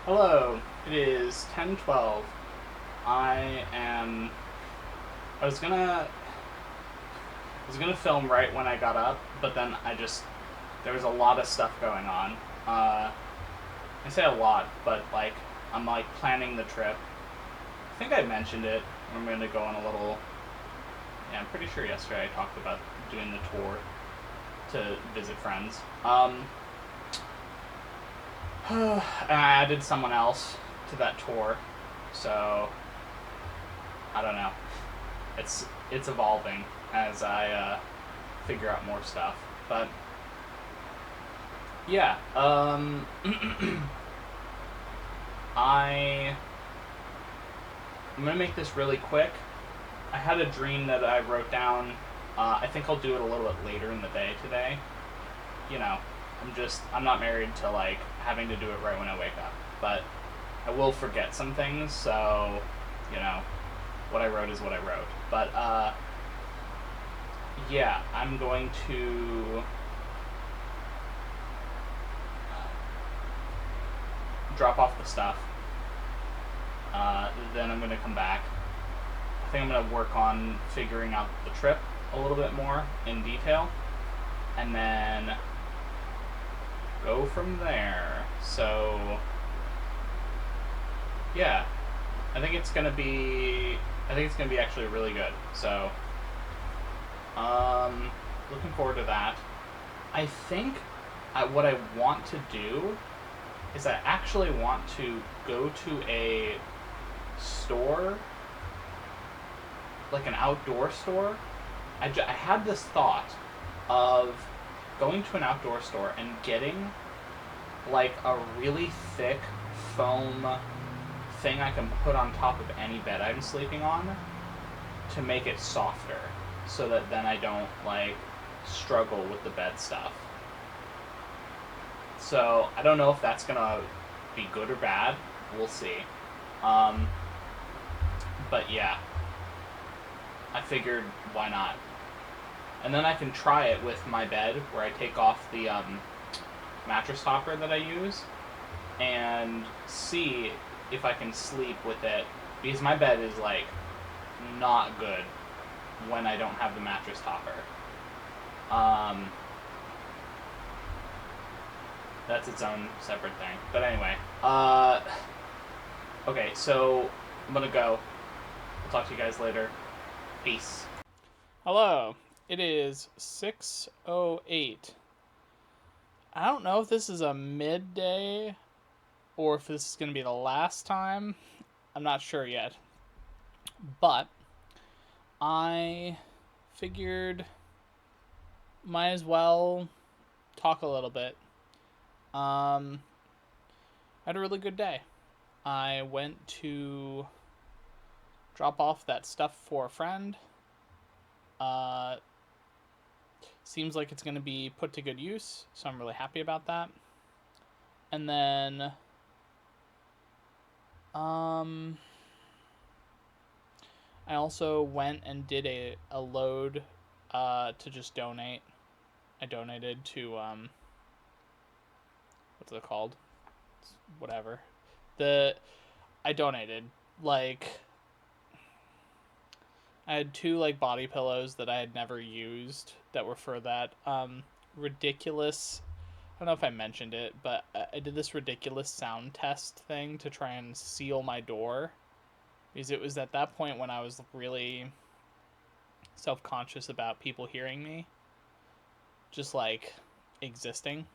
Hello, it is 10:12. I am I was gonna film right when I got up, but then there was a lot of stuff going on. Uh I say a lot, but I'm planning the trip. I think I mentioned it. I'm gonna go on a little yeah, I'm pretty sure yesterday I talked about doing the tour to visit friends. And I added someone else to that tour, so I don't know. It's evolving as I figure out more stuff. But yeah, I I'm gonna make this really quick. I had a dream that I wrote down. I think I'll do it a little bit later in the day today. You know, I'm not married to having to do it right when I wake up, but I will forget some things. So you know, what I wrote is what I wrote. But yeah, I'm going to drop off the stuff. Then I'm going to come back. I think I'm going to work on figuring out the trip a little bit more in detail. And then go from there. So, yeah. I think it's going to be actually really good. So, looking forward to that. I think what I want to do is I actually want to go to a store, like an outdoor store. I had this thought of going to an outdoor store and getting like a really thick foam thing I can put on top of any bed I'm sleeping on to make it softer so that then I don't struggle with the bed stuff. So I don't know if that's gonna be good or bad. We'll see. Um, but yeah, I figured why not. And then I can try it with my bed where I take off the mattress topper that I use and see if I can sleep with it because my bed is not good when I don't have the mattress topper. Um, that's its own separate thing. But anyway, okay, so I'm gonna go. I'll talk to you guys later. Peace. Hello. It is 6:08. I don't know if this is a midday or if this is going to be the last time. I'm not sure yet. But I figured might as well talk a little bit. I had a really good day. I went to drop off that stuff for a friend. Uh, Seems like it's going to be put to good use, so I'm really happy about that. And then I also went and did a load to just donate. I donated to what's it called? Whatever. The I donated like I had two body pillows that I had never used that were for that ridiculous. I don't know if I mentioned it, but I did this ridiculous sound test thing to try and seal my door because it was at that point when I was really self-conscious about people hearing me just existing.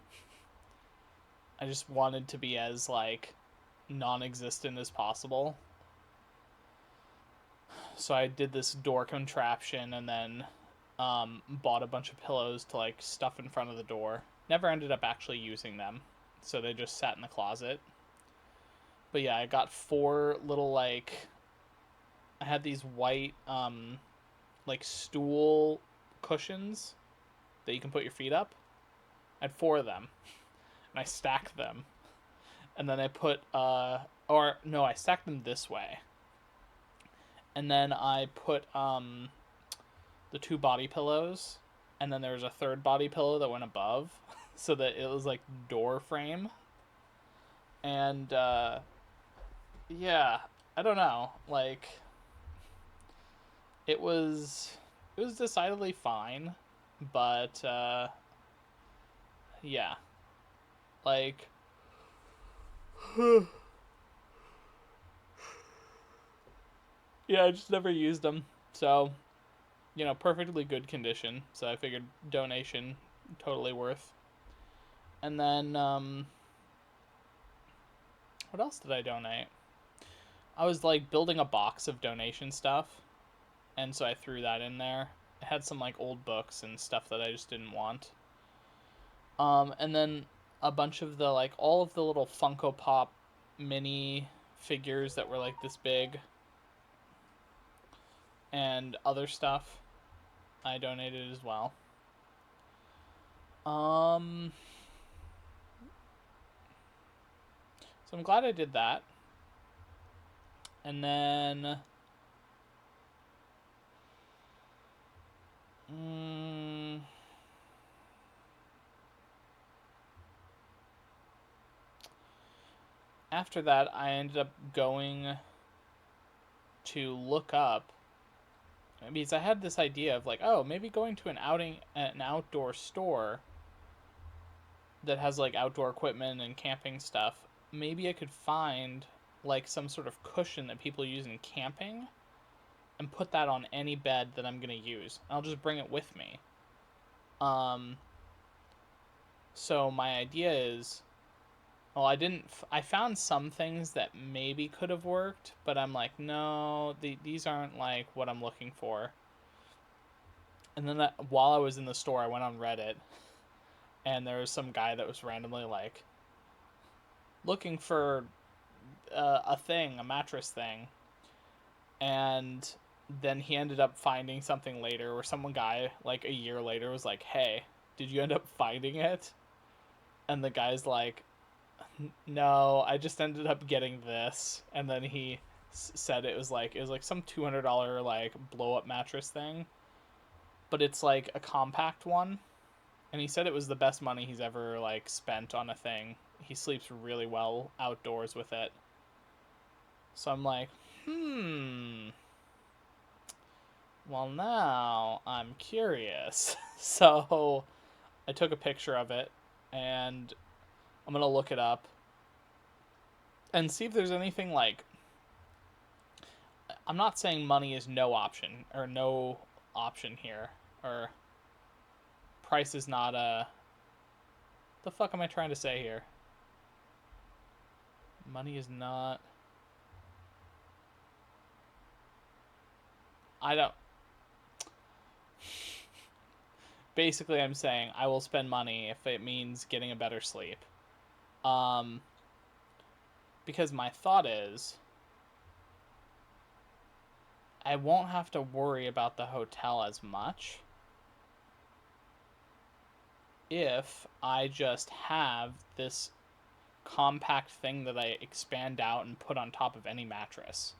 I just wanted to be as non-existent as possible. So I did this door contraption and then bought a bunch of pillows to stuff in front of the door. Never ended up actually using them, so they just sat in the closet. But yeah, I got four little I had these white stool cushions that you can put your feet up. I had four of them, and I stacked them, and then I put or no, I stacked them this way, and then I put the two body pillows, and then there was a third body pillow that went above, so that it was door frame. And yeah, I don't know. Like it was decidedly fine, but yeah, like yeah, I just never used them. So, perfectly good condition. So I figured donation totally worth. And then what else did I donate? I was like building a box of donation stuff, and so I threw that in there. It had some like old books and stuff that I just didn't want. And then a bunch of the like all of the little Funko Pop mini figures that were like this big and other stuff I donated as well. Um so I'm glad I did that. And then mm, after that I ended up going to look up because I had this idea of like, oh, maybe going to an outdoor store that has like outdoor equipment and camping stuff, maybe I could find like some sort of cushion that people use in camping and put that on any bed that I'm going to use. I'll just bring it with me. Um so my idea is, well, I found some things that maybe could have worked, but I'm like, no, these aren't like what I'm looking for. And then while I was in the store, I went on Reddit, and there was some guy that was randomly like looking for a mattress thing, and then he ended up finding something later, where some guy like a year later was like, "Hey, did you end up finding it?" And the guy's like, "No, I just ended up getting this." And then he said it was like some $200 like blow up mattress thing, but it's like a compact one. And he said it was the best money he's ever like spent on a thing. He sleeps really well outdoors with it. So I'm like, well, now I'm curious. So I took a picture of it, and I'm going to look it up and see if there's anything like. I'm not saying money is no option or no option here, or price is not a. The fuck am I trying to say here? Money is not. I don't. Basically, I'm saying I will spend money if it means getting a better sleep. Um, because my thought is I won't have to worry about the hotel as much if I just have this compact thing that I expand out and put on top of any mattress.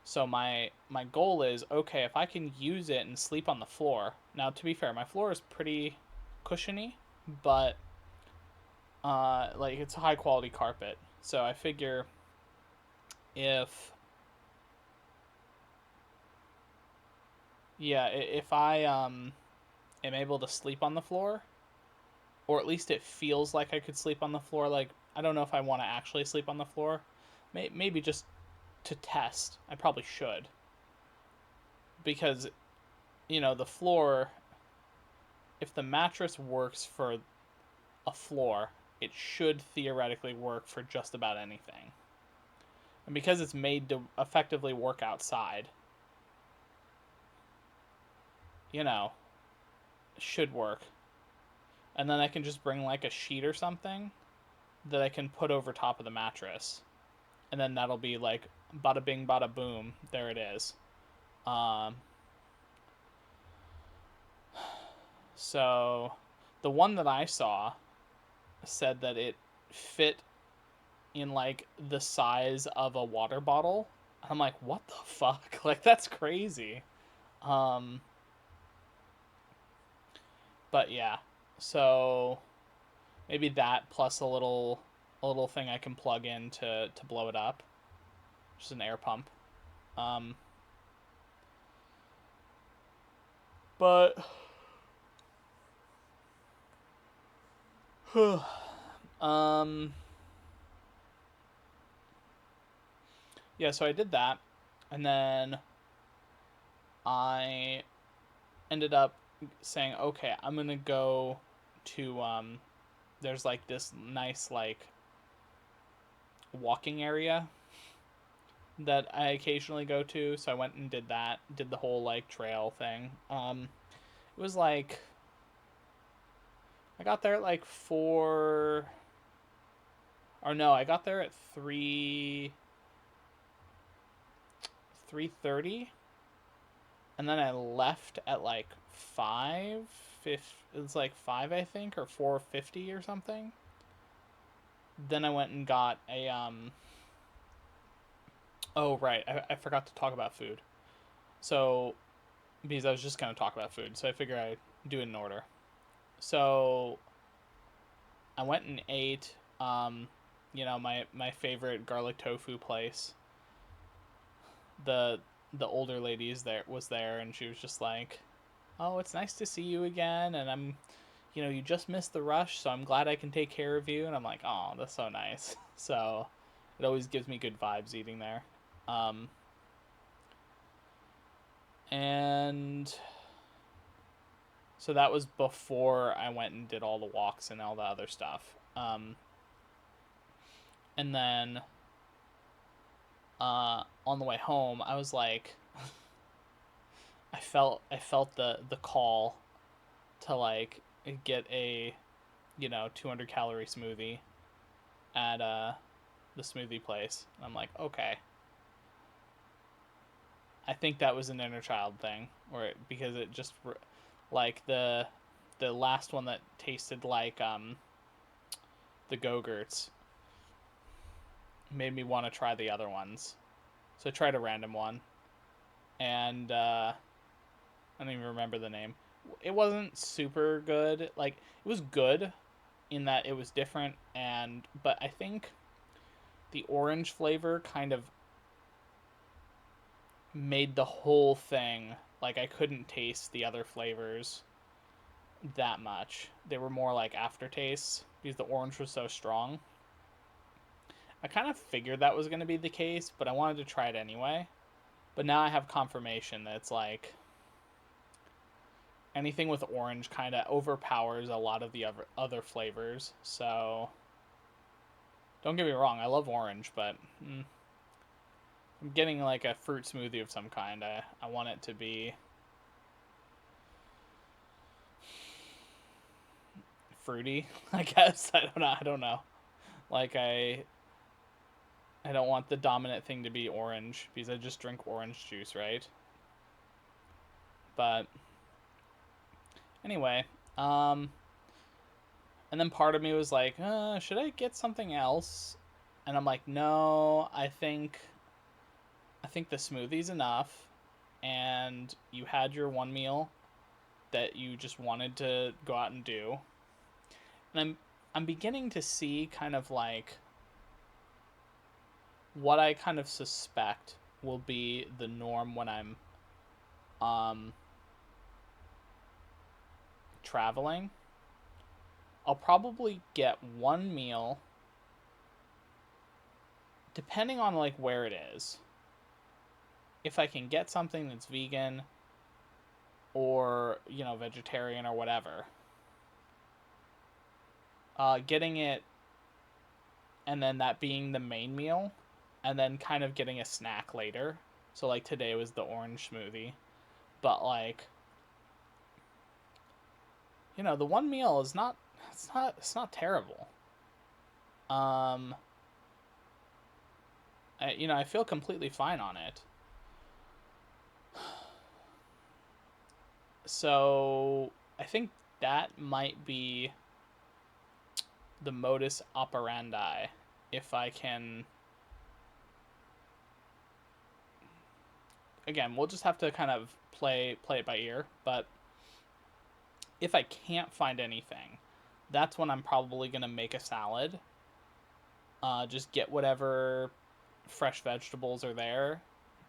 So my goal is, okay, if I can use it and sleep on the floor. Now, to be fair, my floor is pretty cushiony, but like it's a high quality carpet. So I figure if if I am able to sleep on the floor, or at least it feels like I could sleep on the floor. Like, I don't know if I want to actually sleep on the floor. Maybe just to test. I probably should. Because, the floor, if the mattress works for a floor, it should theoretically work for just about anything. And because it's made to effectively work outside, you know, should work. And then I can just bring like a sheet or something that I can put over top of the mattress. And then that'll be like bada bing, bada boom. There it is. Um, so the one that I saw said that it fit in like the size of a water bottle. I'm like, what the fuck? Like, that's crazy. Um, but yeah, so maybe that plus a little a little thing I can plug in to blow it up. Just an air pump. But yeah, so I did that, and then I ended up saying, okay, I'm gonna go to there's like this nice like walking area that I occasionally go to, so I went and did that, did the whole like trail thing. It was like I got there at like 4, or no, I got there at 3:30, and then I left at like 5. It was like 5, I think, or 4:50 or something. Then I went and got a oh right, I forgot to talk about food. So because I was just gonna talk about food, so I figure I'd do it in order. So I went and ate my favorite garlic tofu place. The the older lady was there, and she was just like, "Oh, it's nice to see you again, and you just missed the rush, so I'm glad I can take care of you." And I'm like, "Oh, that's so nice." So it always gives me good vibes eating there. Um, and so that was before I went and did all the walks and all the other stuff. And then on the way home, I was like, I felt the call to like get a 200 calorie smoothie at the smoothie place. And I'm like, okay. I think that was an inner child thing, because it just like the last one that tasted like the Go-Gurts made me want to try the other ones. So I tried a random one, and I don't even remember the name. It wasn't super good. Like, it was good in that it was different, but I think the orange flavor kind of made the whole thing like I couldn't taste the other flavors that much. They were more like aftertastes because the orange was so strong. I kind of figured that was going to be the case, but I wanted to try it anyway. But now I have confirmation that it's like anything with orange kind of overpowers a lot of the other flavors. So don't get me wrong, I love orange, but I'm getting like a fruit smoothie of some kind. I want it to be fruity, I guess. I don't know. Like I don't want the dominant thing to be orange because I just drink orange juice, right? But anyway, and then part of me was like, should I get something else? And I'm like, no, I think the smoothie's enough, and you had your one meal that you just wanted to go out and do. And I'm beginning to see kind of like what I kind of suspect will be the norm when I'm um traveling. I'll probably get one meal depending on like where it is. If I can get something that's vegan or, vegetarian or whatever. Getting it and then that being the main meal, and then kind of getting a snack later. So like today was the orange smoothie, but like the one meal is not it's not terrible. Um, I feel completely fine on it. So I think that might be the modus operandi if I can. Again, we'll just have to kind of play it by ear, but if I can't find anything, that's when I'm probably going to make a salad Just get whatever fresh vegetables are there,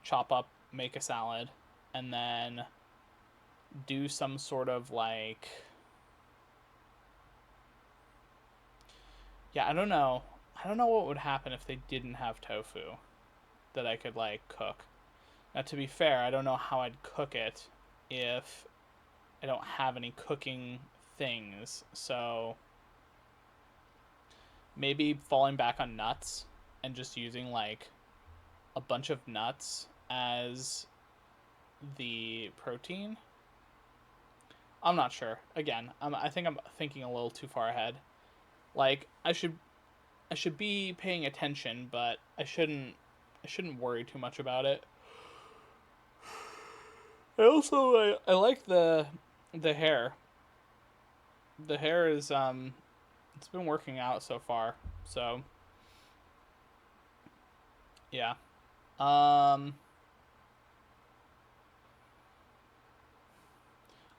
chop up, make a salad, and then do some sort of like, yeah, I don't know. I don't know what would happen if they didn't have tofu that I could like cook. Now, to be fair, I don't know how I'd cook it if I don't have any cooking things. So maybe falling back on nuts and just using like a bunch of nuts as the protein. I'm not sure. Again, I think I'm thinking a little too far ahead. Like I should be paying attention, but I shouldn't worry too much about it. I like the hair. The hair is it's been working out so far. So, yeah. Um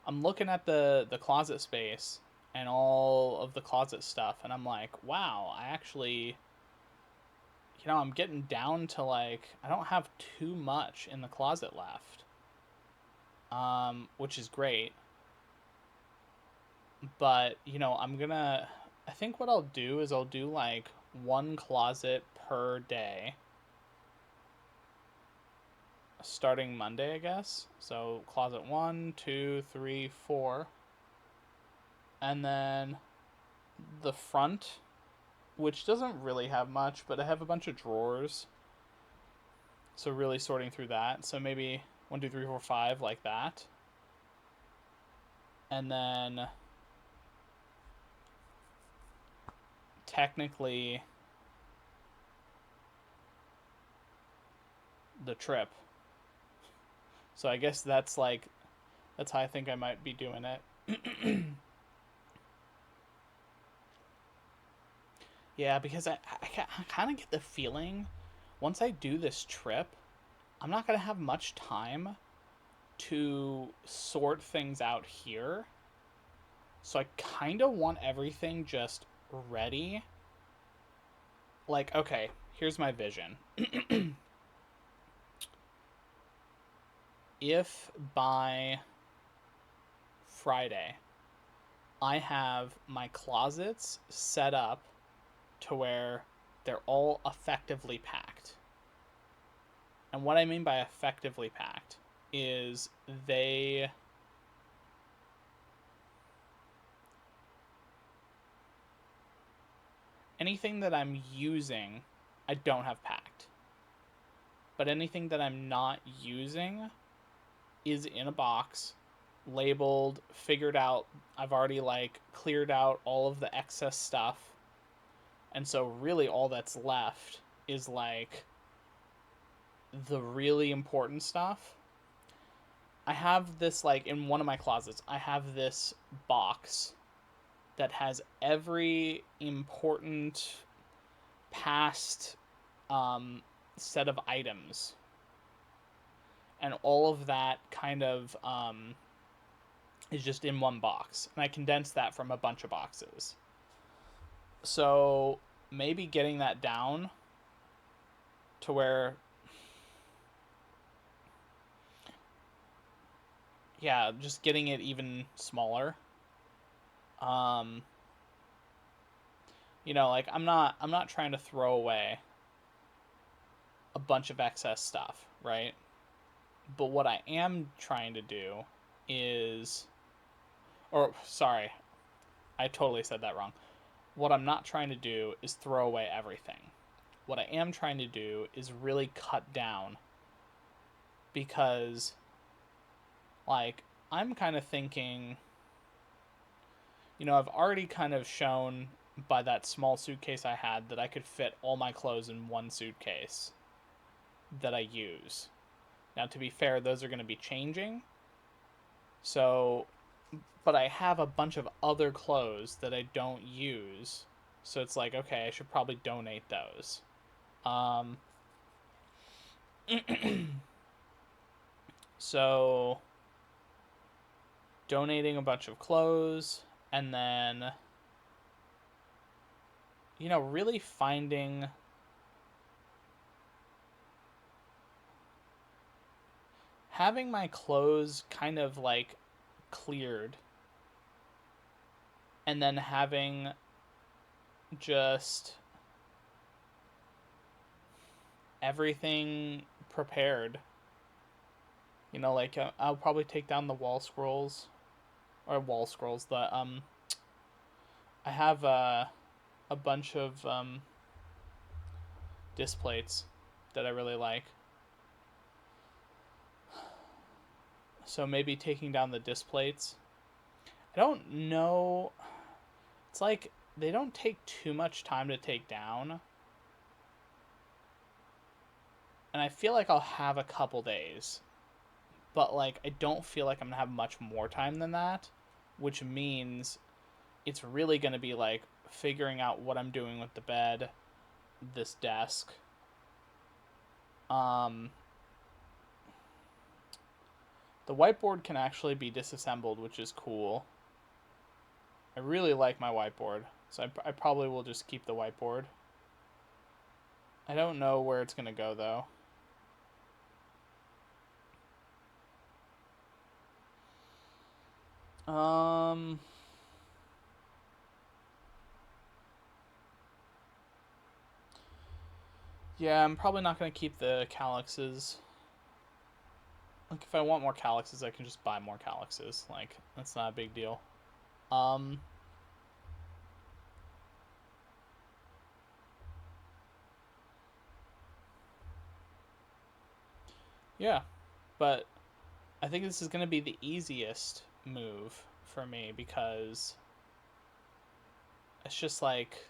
I'm looking at the closet space and all of the closet stuff, and I'm like, "Wow, I actually, I'm getting down to like I don't have too much in the closet left." Which is great. But, I think what I'll do is I'll do like one closet per day starting Monday, I guess. So closet one, two, three, four. And then the front, which doesn't really have much, but I have a bunch of drawers. So really sorting through that. So maybe one, two, three, four, five, like that. And then technically the trip. So I guess that's how I think I might be doing it. Yeah, because I kind of get the feeling once I do this trip, I'm not going to have much time to sort things out here. So I kind of want everything just ready. Like, okay, here's my vision. If by Friday I have my closets set up to where they're all effectively packed. And what I mean by effectively packed is anything that I'm using, I don't have packed. But anything that I'm not using is in a box, labeled, figured out. I've already like cleared out all of the excess stuff. And so really all that's left is like the really important stuff. I have this like in one of my closets, I have this box that has every important past set of items, and all of that kind of is just in one box, and I condensed that from a bunch of boxes. So maybe getting that down to where, yeah, just getting it even smaller. um like I'm not trying to throw away a bunch of excess stuff, right? But what I am trying to do is, or sorry, I totally said that wrong. What I'm not trying to do is throw away everything. What I am trying to do is really cut down, because like I'm kind of thinking, I've already kind of shown by that small suitcase I had that I could fit all my clothes in one suitcase that I use. Now, to be fair, those are going to be changing. So, but I have a bunch of other clothes that I don't use. So it's like, okay, I should probably donate those. Um, so, donating a bunch of clothes, and then really finding having my clothes kind of like cleared and then having just everything prepared. Like I'll probably take down the wall scrolls. I have a bunch of disc plates that I really like. So maybe taking down the disc plates. I don't know. It's like they don't take too much time to take down. And I feel like I'll have a couple days. But like I don't feel like I'm going to have much more time than that, which means it's really going to be like figuring out what I'm doing with the bed, this desk. The whiteboard can actually be disassembled, which is cool. I really like my whiteboard, so I probably will just keep the whiteboard. I don't know where it's going to go, though. Yeah, I'm probably not going to keep the calyxes. Like, if I want more calyxes, I can just buy more calyxes. Like, that's not a big deal. Yeah, but I think this is going to be the easiest move for me because it's just like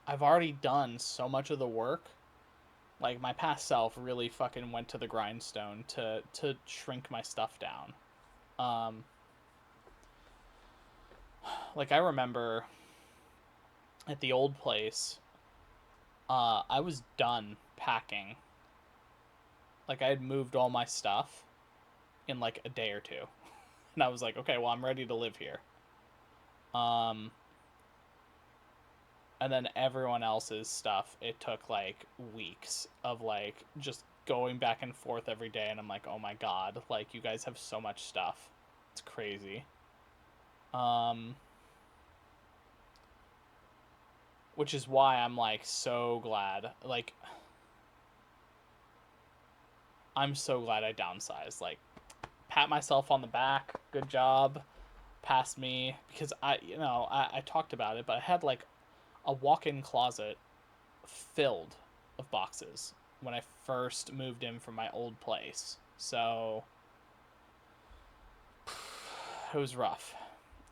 I've already done so much of the work. Like my past self really fucking went to the grindstone to shrink my stuff down. Um like I remember at the old place, I was done packing. Like I had moved all my stuff in like a day or two. And I was like, okay, well I'm ready to live here. Um and then everyone else's stuff, it took like weeks of like just going back and forth every day, and I'm like, oh my god, like you guys have so much stuff, it's crazy. um which is why I'm like so glad, like I'm so glad I downsized. Like, pat myself on the back, good job, past me, because I talked about it, but I had like a walk-in closet filled of boxes when I first moved in from my old place. So it was rough.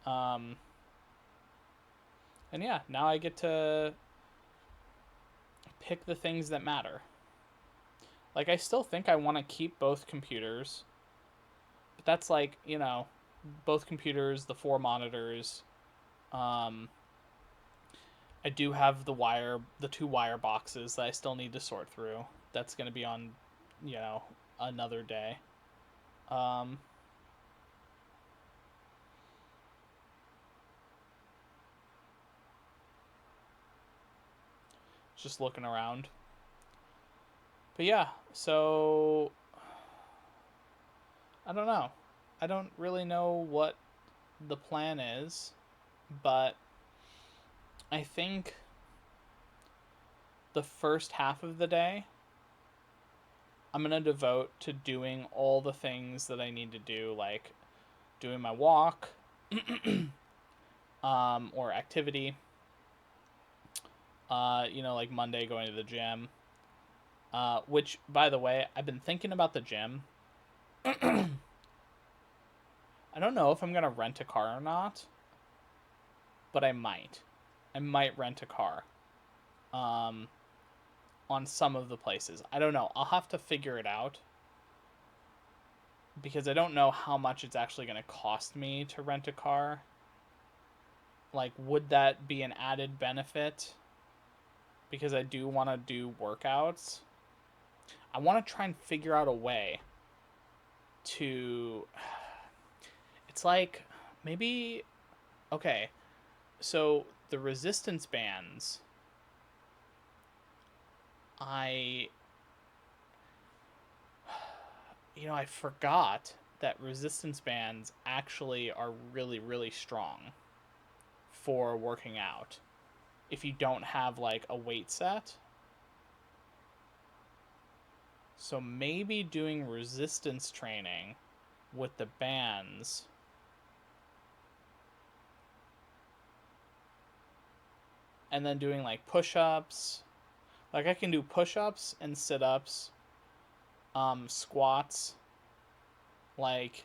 Um, and yeah, now I get to pick the things that matter. Like, I still think I want to keep both computers, but that's like, both computers, the 4 monitors. Um, I do have the 2 wire boxes that I still need to sort through. That's going to be on, another day. Um, just looking around. But yeah, so I don't know. I don't really know what the plan is, but I think the first half of the day I'm going to devote to doing all the things that I need to do, like doing my walk, or activity. Like Monday going to the gym. Which, by the way, I've been thinking about the gym. I don't know if I'm going to rent a car or not, but I might. I might rent a car. On some of the places. I don't know. I'll have to figure it out. Because I don't know how much it's actually going to cost me to rent a car. Like, would that be an added benefit? Because I do want to do workouts. I want to try and figure out a way to... It's like, maybe... Okay, so the resistance bands I I forgot that resistance bands actually are really, really strong for working out if you don't have like a weight set. So maybe doing resistance training with the bands and then doing like push-ups. Like I can do push-ups and sit-ups, squats. Like,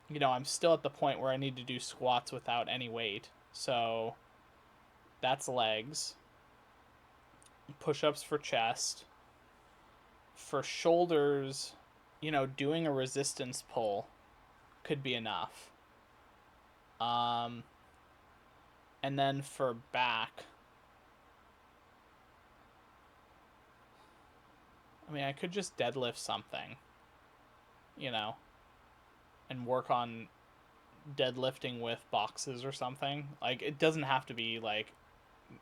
I'm still at the point where I need to do squats without any weight. So that's legs. Push-ups for chest. For shoulders, doing a resistance pull could be enough. And then for back, I could just deadlift something, and work on deadlifting with boxes or something. Like, it doesn't have to be, like,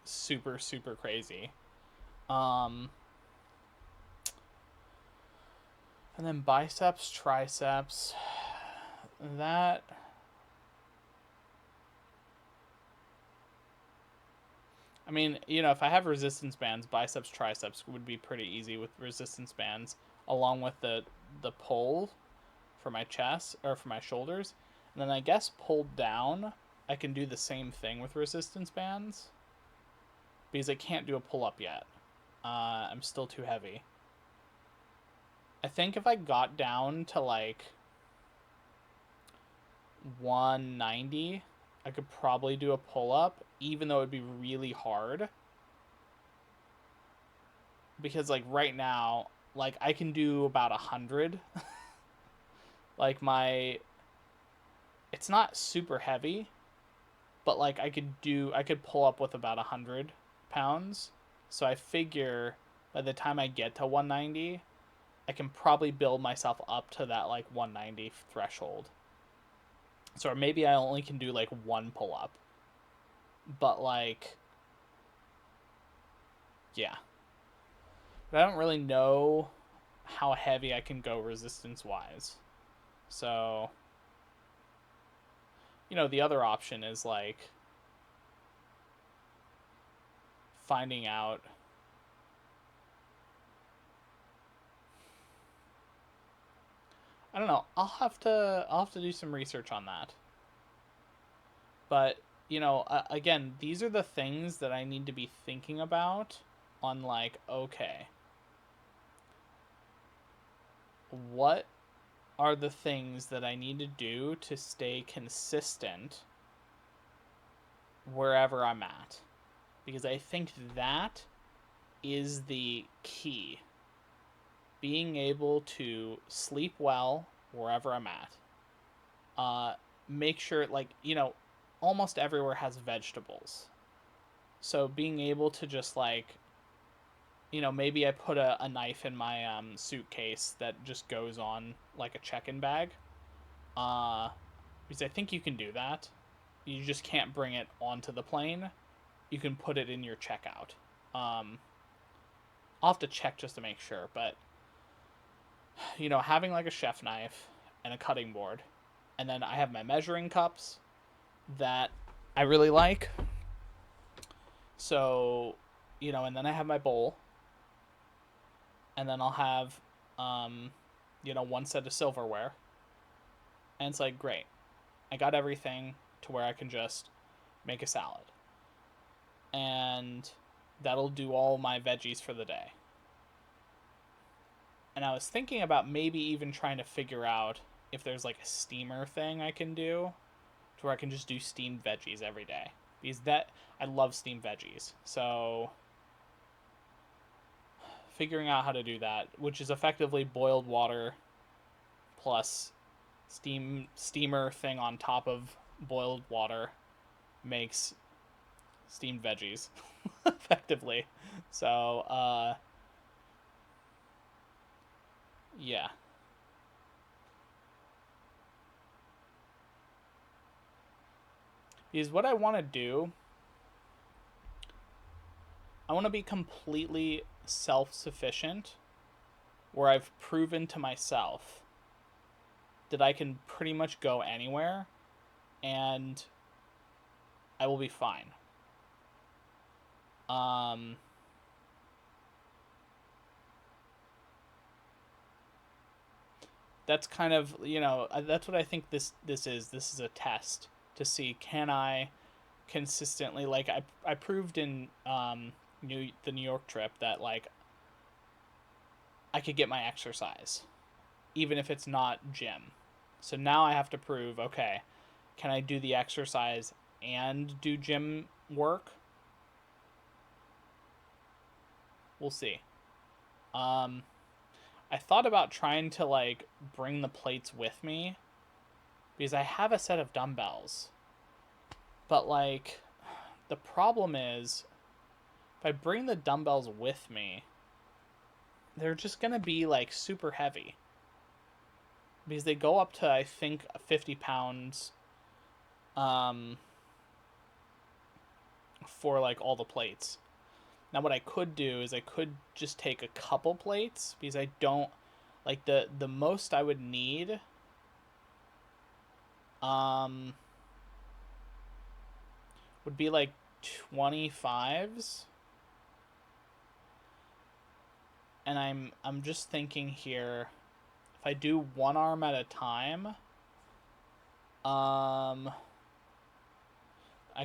super, super crazy. And then biceps, triceps, that... if I have resistance bands, biceps, triceps would be pretty easy with resistance bands, along with the pull for my chest, or for my shoulders. And then I guess pulled down, I can do the same thing with resistance bands, because I can't do a pull-up yet. I'm still too heavy. I think if I got down to like 190, I could probably do a pull-up, even though it'd be really hard. Because like right now, like I can do about 100. Like it's not super heavy, but like I could pull up with about 100 pounds. So I figure by the time I get to 190, I can probably build myself up to that like 190 threshold. So maybe I only can do like one pull up. But like, yeah. But I don't really know how heavy I can go resistance wise. So, the other option is like finding out I don't know. I'll have to do some research on that. But, again, these are the things that I need to be thinking about on like, okay, what are the things that I need to do to stay consistent wherever I'm at? Because I think that is the key. Being able to sleep well wherever I'm at. Make sure, like, almost everywhere has vegetables. So being able to just, like, maybe I put a knife in my suitcase that just goes on, like, a check-in bag. Because I think you can do that. You just can't bring it onto the plane. You can put it in your checkout. I'll have to check just to make sure, but having like a chef knife and a cutting board, and then I have my measuring cups that I really like. So, and then I have my bowl, and then I'll have, one set of silverware, and it's like, great. I got everything to where I can just make a salad. And that'll do all my veggies for the day. And I was thinking about maybe even trying to figure out if there's like a steamer thing I can do to where I can just do steamed veggies every day. Because I love steamed veggies. So figuring out how to do that, which is effectively boiled water plus steamer thing on top of boiled water, makes steamed veggies effectively. So yeah. Because what I want to do, I want to be completely self-sufficient, where I've proven to myself that I can pretty much go anywhere and I will be fine. That's kind of, that's what I think this is. This is a test to see, can I consistently, like, I proved in the New York trip that, like, I could get my exercise even if it's not gym. So now I have to prove, okay, can I do the exercise and do gym work? We'll see. I thought about trying to, like, bring the plates with me because I have a set of dumbbells. But, like, the problem is if I bring the dumbbells with me, they're just going to be, like, super heavy. Because they go up to, I think, 50 pounds for, like, all the plates. Now what I could do is I could just take a couple plates, because I don't, like, the most I would need would be like 25s. And I'm just thinking here, if I do one arm at a time, I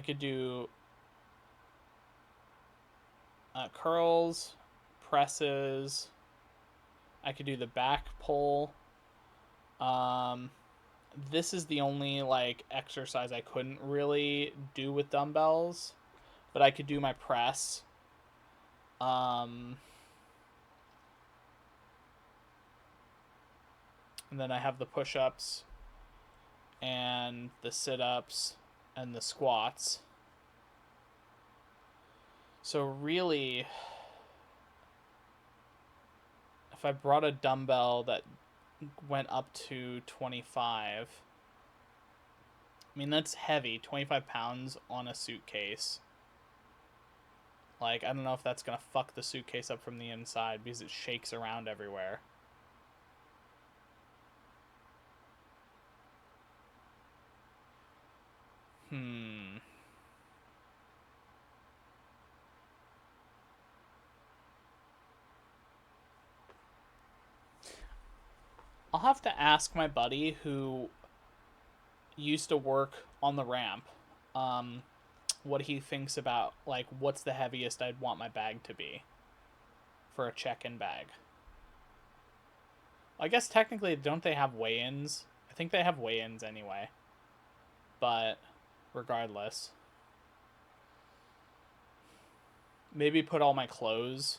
could do curls, presses. I could do the back pull. This is the only, like, exercise I couldn't really do with dumbbells, but I could do my press. And then I have the push-ups and the sit-ups and the squats. So really, if I brought a dumbbell that went up to 25, I mean, that's heavy, 25 pounds on a suitcase. Like, I don't know if that's gonna fuck the suitcase up from the inside because it shakes around everywhere. I'll have to ask my buddy who used to work on the ramp, what he thinks about, like, what's the heaviest I'd want my bag to be for a check-in bag. I guess technically, don't they have weigh-ins? I think they have weigh-ins anyway. But regardless, maybe put all my clothes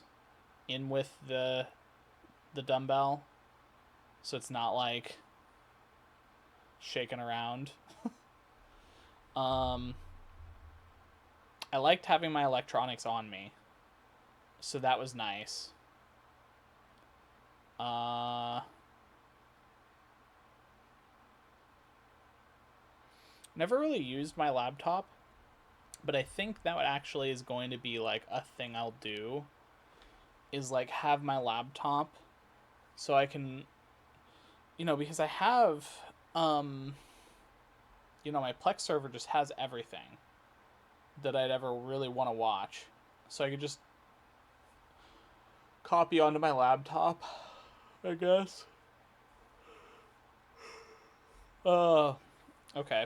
in with the dumbbell, so it's not, like, shaking around. I liked having my electronics on me, so that was nice. Never really used my laptop, but I think that actually is going to be, like, a thing I'll do, is, like, have my laptop so I can, because I have, my Plex server just has everything that I'd ever really want to watch. So I could just copy onto my laptop, I guess. Okay.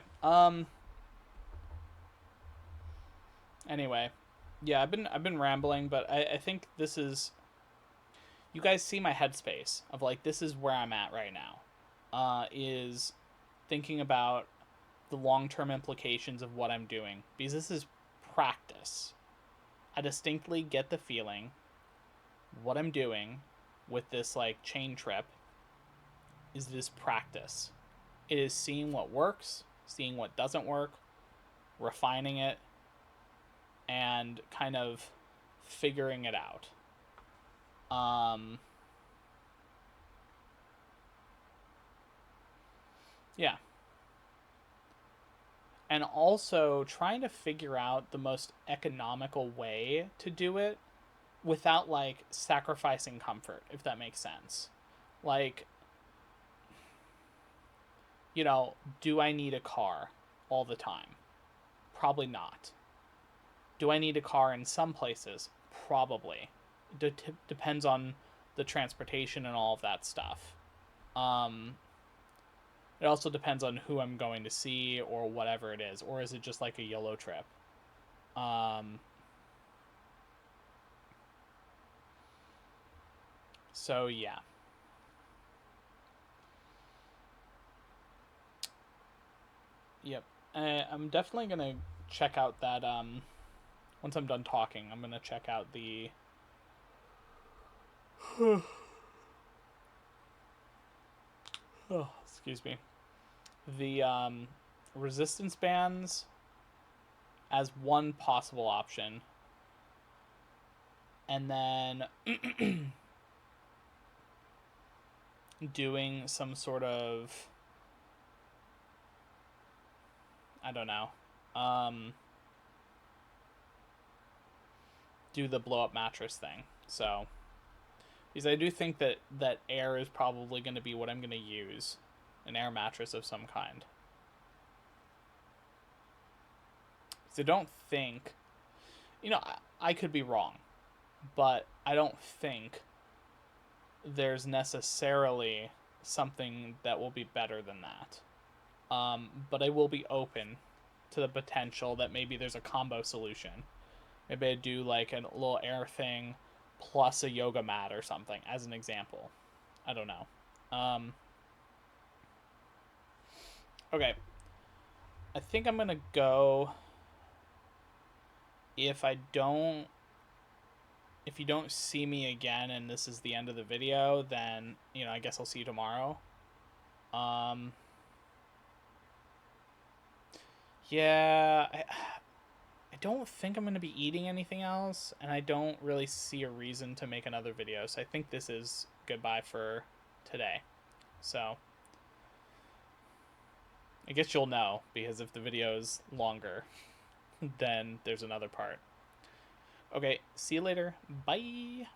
Anyway, yeah, I've been rambling, but I think this is, you guys see my headspace of, like, this is where I'm at right now. Is thinking about the long-term implications of what I'm doing, because this is practice. I distinctly get the feeling what I'm doing with this, like, chain trip is this practice. It is seeing what works, seeing what doesn't work, refining it, and kind of figuring it out. Yeah. And also trying to figure out the most economical way to do it, without, like, sacrificing comfort, if that makes sense. Like, you know, do I need a car all the time? Probably not. Do I need a car in some places? Probably. Depends on the transportation and all of that stuff. It also depends on who I'm going to see or whatever it is. Or is it just like a YOLO trip? So, yeah. Yep. I'm definitely going to check out that, once I'm done talking, I'm going to check out the... oh, excuse me. The, resistance bands as one possible option. And then doing some sort of, I don't know, do the blow up mattress thing. So, because I do think that air is probably going to be what I'm going to use, an air mattress of some kind. So I don't think, you know, I could be wrong, but I don't think there's necessarily something that will be better than that. But I will be open to the potential that maybe there's a combo solution. Maybe I do like a little air thing plus a yoga mat or something, as an example. I don't know. Okay. I think I'm going to go. If you don't see me again and this is the end of the video, then, you know, I guess I'll see you tomorrow. Yeah, I don't think I'm going to be eating anything else, and I don't really see a reason to make another video, so I think this is goodbye for today. So, I guess you'll know, because if the video is longer, then there's another part. Okay, see you later. Bye!